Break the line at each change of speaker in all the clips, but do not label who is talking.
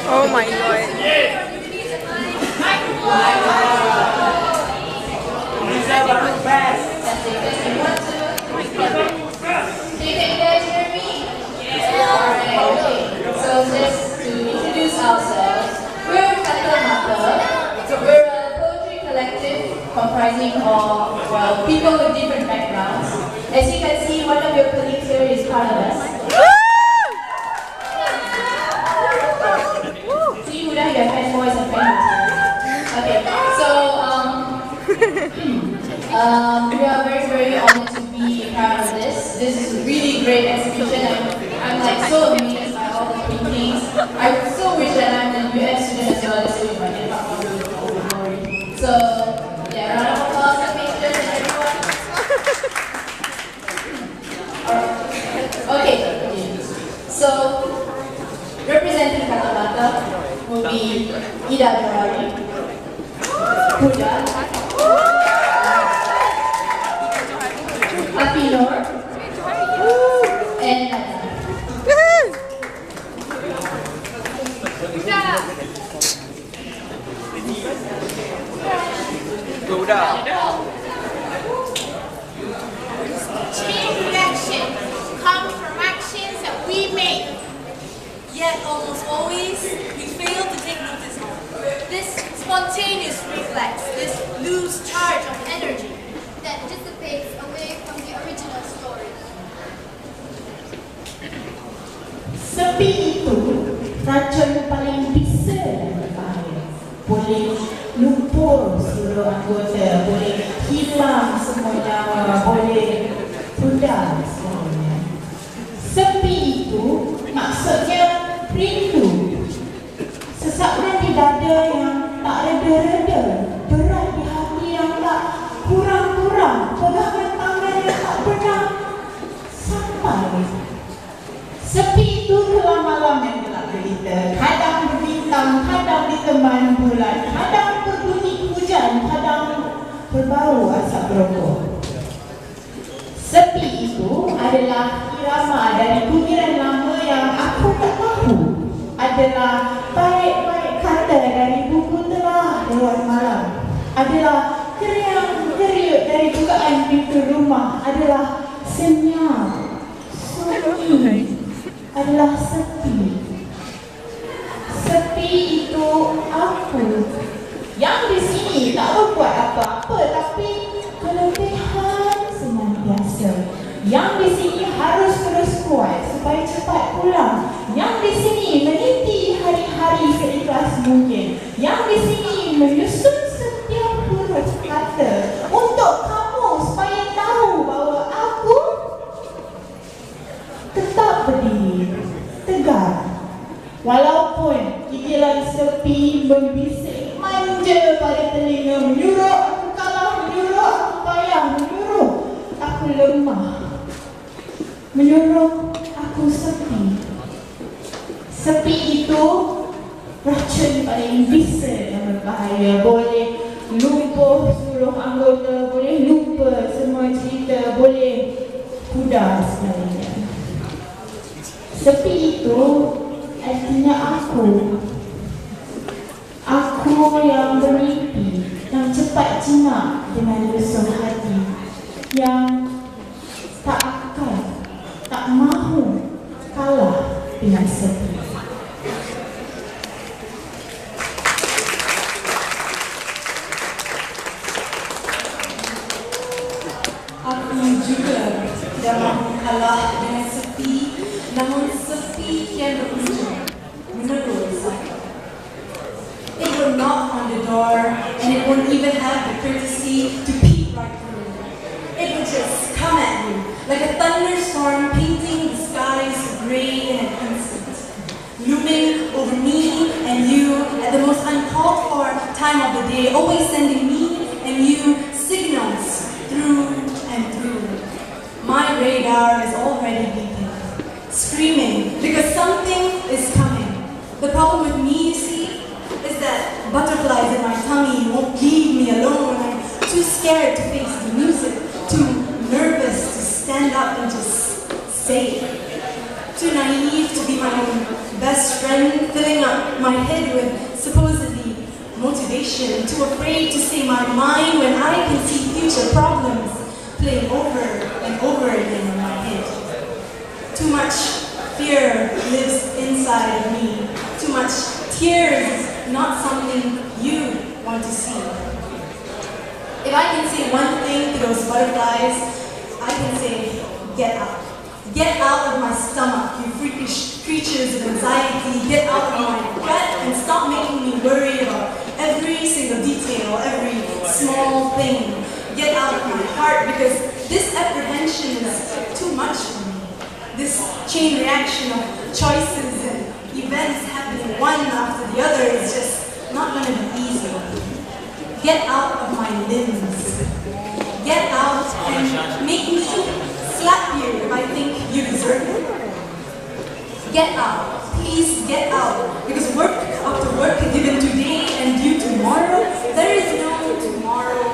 Oh my god.
So just to introduce ourselves, we're kata.mata. We're a poetry collective comprising of, well, people with different backgrounds. As you can see, one of your colleagues here is part of us. See, Huda, your fanboys and fanboys. Okay, so we are very, very honored to be part of this. This is a really great exhibition. I'm like so amazed by all the paintings. I so wish that I'm a US student as well, so we might get back on the glory. So, yeah, round of applause for painters and everyone. Okay, so representing kata.mata will be Ida Johari, Huda, Apinor, and Nana.
Chain reaction comes from actions that we make. Yet almost always we fail to take notice of. This spontaneous reflex, this loose charge of energy
that dissipates away from the original story.
Sepi itu racun paling bisa berbahaya. Boleh lumpur seluruh anggota, boleh hilang semua nyawa, boleh pudar semuanya. Sepi itu maksudnya rindu. Sesakan di dada yang tak reda-reda, berat di hati yang tak kurang-kurang, pegangan tangan yang tak pernah sampai. Sepi itu kelam malam yang gelap gelita, kadang berbintang, kadang diteman bulan, kadang berbunyi hujan, kadang berbau asap rokok. Sepi itu adalah irama dari kuiran lama yang aku tak tahu, adalah baik-baik kata dari buku telah lewat malam, adalah keriang-keriuk dari bukaan pintu rumah, adalah senyap, sunyi, adalah sepi. Sepi itu aku yang di sini tak berbuat apa-apa, tapi kelebihan senantiasa. Yang di sini harus terus kuat supaya cepat pulang. Yang di sini meniti hari-hari seikhlas mungkin. Yang di sini menyusun setiap huruf kata untuk kamu supaya tahu bahawa aku tetap berdiri, tegak. Walaupun kikilan sepi membisik manja pada telinga, menyuruh aku kalah, menyuruh aku payah, menyuruh aku lemah, menyuruh aku sepi. Sepi itu racun paling bisa dan berbahaya. Boleh lumpuh seluruh anggota, boleh lupa semua cerita, boleh pudar segalanya. Sepi itu artinya aku yang bermimpi, yang cepat jinak dengan lusuh hati, yang tak akan, tak mahu kalah dengan sepi.
Aku juga tidak mahu kalah dengan sepi, namun sepi kian berujung menerus saya. It will knock on the door and it won't even have the courtesy to peek right through. It will just come at you like a thunderstorm painting the skies grey in an instant, looming over me and you at the most uncalled for time of the day, always sending me and you signals through and through. My radar is already beeping, screaming because something is coming. The problem with me, you see, is that butterflies in my tummy won't leave me alone. I'm too scared to face the music, too nervous to stand up and just say it, too naive to be my own best friend filling up my head with supposedly motivation, too afraid to say my mind when I can see future problems playing over and over again in my head. Too much fear lives inside of me. Too much tears, not something you want to see. If I can say one thing to those butterflies, I can say, get out. Get out of my stomach, you freakish creatures of anxiety. Get out of my gut and stop making me worry about every single detail, every small thing. Get out of my heart, because this apprehension is too much for me. This chain reaction of choices and events happening one after the other is just not going to be easy. Get out of my limbs. Get out and make me slap you if I think you deserve it. Get out. Please get out. Because work after work given today and due tomorrow, there is no tomorrow,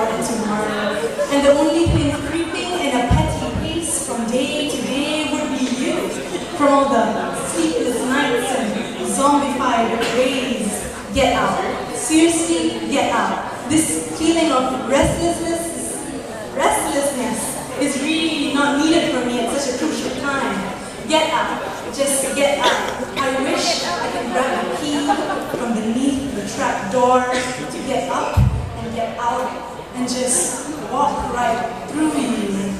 and tomorrow. And the only thing creeping in a petty pace from day to day would be you. From all the sleepless nights and zombified days. Get out. Seriously, get out. This feeling of restlessness is really not needed for me at such a crucial time. Get out. Just get out. I wish I could grab a key from beneath the trap door to get up and get out and just walk right through you.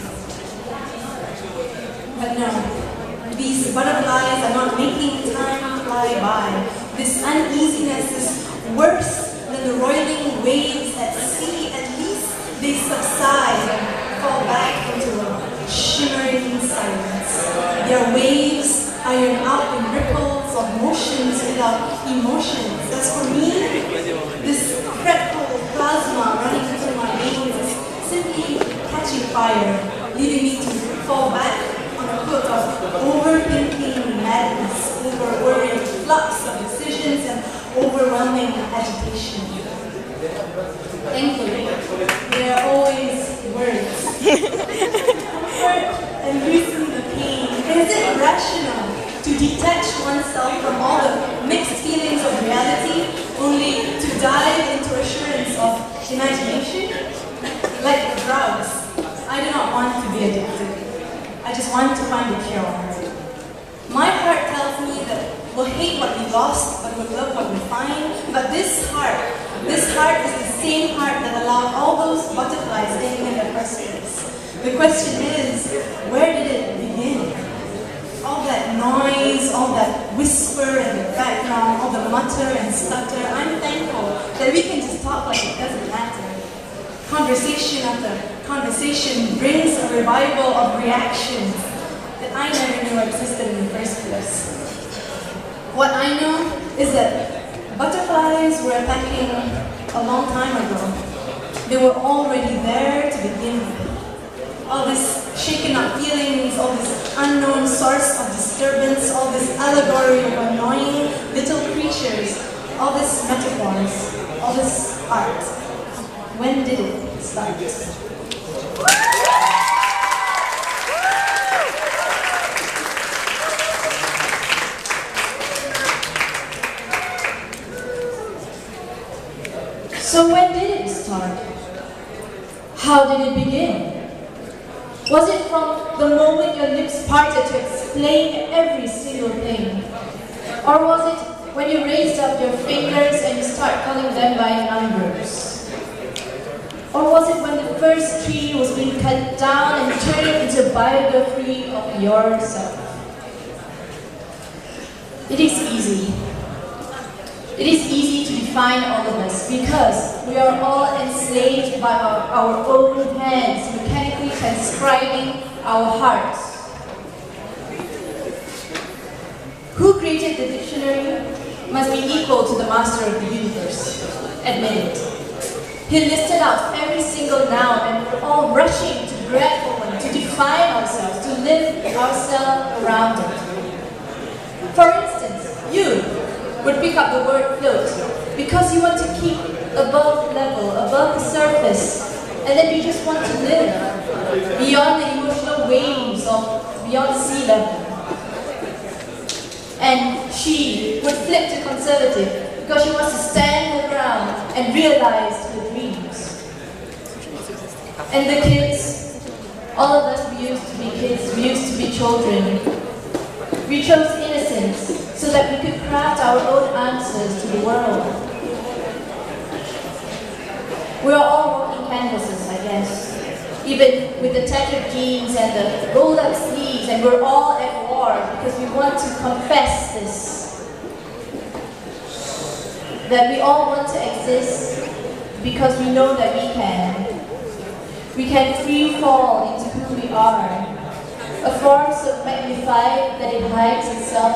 But no, these butterflies are not making time fly by. This uneasiness is worse than the roiling waves at sea. At least they subside and fall back into a shimmering silence. Their waves iron out in ripples of motions without emotions. As for me, this fretful plasma running through my veins is simply catching fire, leaving me to fall back on a foot of overthinking madness, over-worrying flux of decisions and overwhelming agitation. Thankfully, there are always words. Comfort and loosen the pain. Is it rational to detach oneself from all the mixed feelings of reality only to dive into assurance of imagination? Like drugs, I do not want to be addicted. I just want to find a cure. My heart tells me that we'll hate what we lost, but we'll love what we find. But this heart is the same heart that allowed all those butterflies in the first place. The question is, where did it begin? All that noise, all that whisper in the background, all the mutter and stutter, I'm thankful that we can just talk like it doesn't matter. Conversation after conversation brings a revival of reactions that I never knew existed in the first place. What I know is that butterflies were attacking a long time ago. They were already there to begin with. All this shaken up feelings, all this unknown source of disturbance, all this allegory of annoying little creatures, all this metaphors, all this art. When did it start?
So when did it start? How did it begin? Was it from the moment your lips parted to explain every single thing? Or was it when you raised up your fingers and you start calling them by numbers? Or was it when the first tree was being cut down and turned into a biography of yourself? It is easy. It is easy to define all of us because we are all enslaved by our own hands, mechanically transcribing our hearts. Who created the dictionary must be equal to the master of the universe. Admit it. He listed out every single noun and we're all rushing to grab for one, to define ourselves, to live ourselves around it. For instance, you would pick up the word float because you want to keep above level, above the surface, and then you just want to live beyond the emotional waves of beyond sea level. And she would flip to conservative because she wants to stand her ground and realize her dreams. And the kids, all of us, we used to be kids, we used to be children. We chose innocence so that we could craft our own answers to the world. We are all walking canvases, I guess. Even with the tattered jeans and the rolled up sleeves, and we're all at war because we want to confess this. That we all want to exist because we know that we can. We can free fall into who we are. A form so magnified that it hides itself,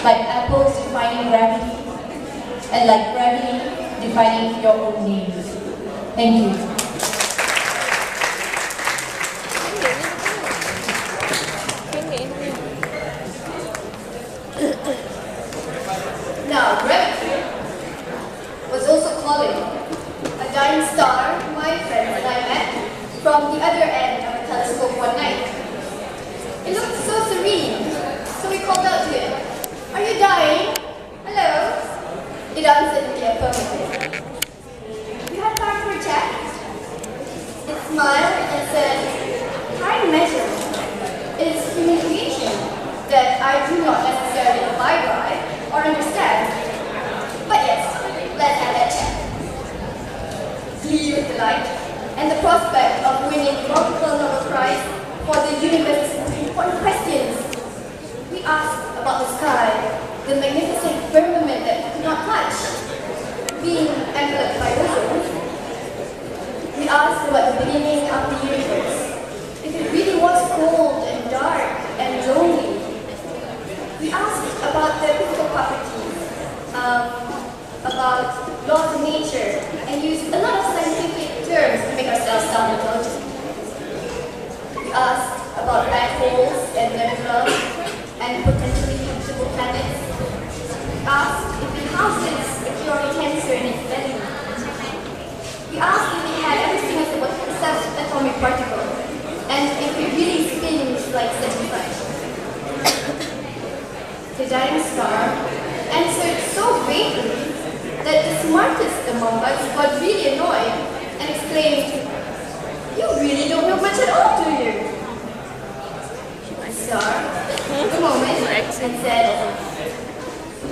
like apples defining gravity, and like gravity defining your own name. Thank you.
Now, gravity was also calling. A dying star, my friends and I met from the other end of the telescope one night. It looked so serene, so we called out to it, "Are you dying? Hello?" It answered in the affirmative. "You had time for a chat?" It smiled and said, "Time matter. It is human creation that I do not necessarily abide by or understand. But yes, let's have that chat." Glee with delight and the prospect of winning the multiple Nobel Prize for the universe's most important questions. We asked about the sky, the magnificent firmament that we could not touch, being enveloped by ozone. We asked about the beginning of the universe, if it really was cold and dark and lonely. We asked about the physical properties, about laws of nature, and used a lot of scientific terms to make ourselves sound intelligent. We asked about black holes and nebula and potentially habitable planets. We asked if it houses a curing cancer in its belly. We asked if it had everything as a subatomic particle, and if it really spins like sunlight. The dying star answered so vaguely that the smartest among us got really annoyed and exclaimed, "You really don't know much at all, do you?" The star took a moment and said,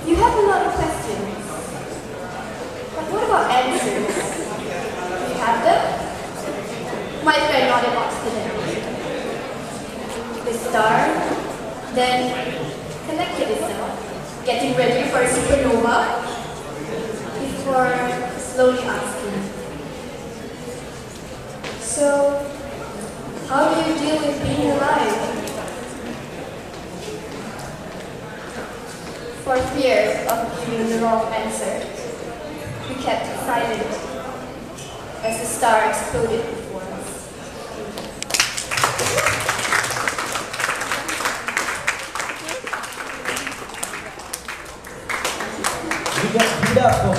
"You have a lot of questions, but what about answers? Do you have them?" My friend nodded obstinately. The star then collected itself, getting ready for a supernova, before slowly asking, "So, how do you deal with being alive?" For fear of giving the wrong answer, we kept silent as the star exploded before us.
Give it up for